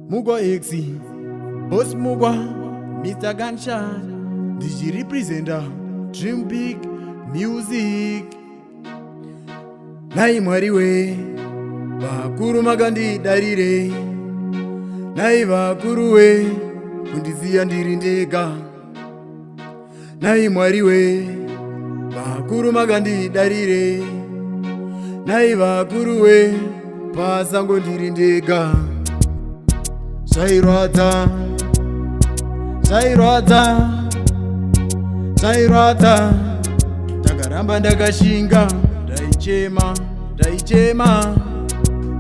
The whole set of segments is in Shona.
Mugwa X, Boss Mugwa, Mr. Gunshot, Digi representer, Dream Big Music. Nai mwariwe, vakuru magandi darire. Nai vakuruwe, kundiziya ndiri ndega. Nai mwariwe, vakuru magandi darire. Nai vakuruwe, pasango ndiri ndega. Zairata, Zairata, Zairata, takaramba ndakashinga, ndaichema, ndaichema,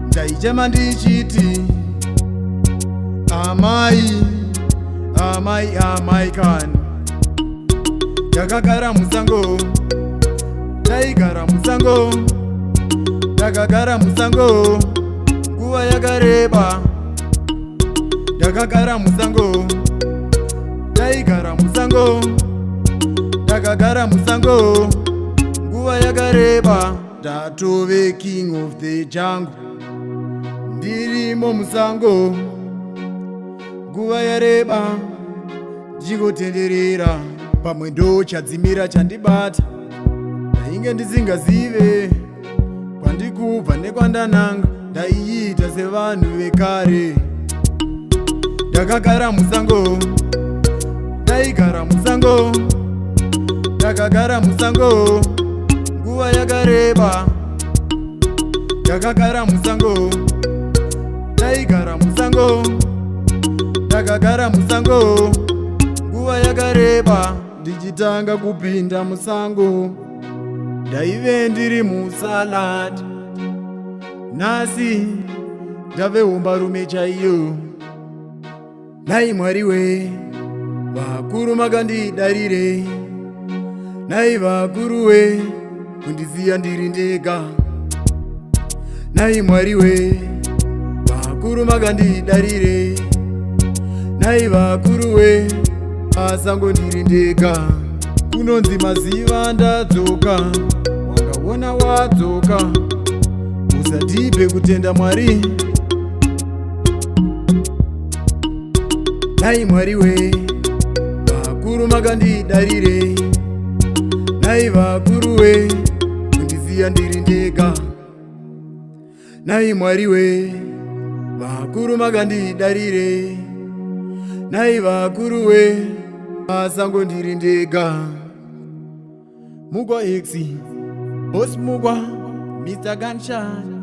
ndaichema ndichiti, amai, amai, amai kani. Takagara musango, taigara musango, takagara musango, nguva yakareba. Takagara musango, taigara musango, takagara musango, nguva yakareba. Ndatove king of the jungle, ndirimo musango, nguva yareba, ndigotenderera. Pamwe ndochadzimira chandibata, ndainge ndisingazive kwandikubva nekwandananga. Ndaiita sevanhu vekare. Takagara musango, taigara musango, takagara musango, nguva yakareba. Takagara musango, taigara musango, takagara musango, nguva yakareba. Ndichitanga kupinda musango, ndaive ndiri musalad. Nhasi ndave hombarume chaiyo. Nai mwariwe, vakuru magandidarire. Nai vakuruwe, kundiziya ndiri ndega. Nai mwariwe, vakuru magandidarire. Nai vakuruwe, pasango ndiri ndega. Kunonzi maziva ndadzoka, wakaona wadzoka. Usatipe kutenda Mwari. Nai mwariwe, vakuru magandidarire. Nai vakuruwe, kundiziya ndiri ndega. Nai mwariwe, vakuru magandidarire. Nai vakuruwe, pasango ndiri ndega. Mugwa X, Boss Mugwa, Mr. Gunshot.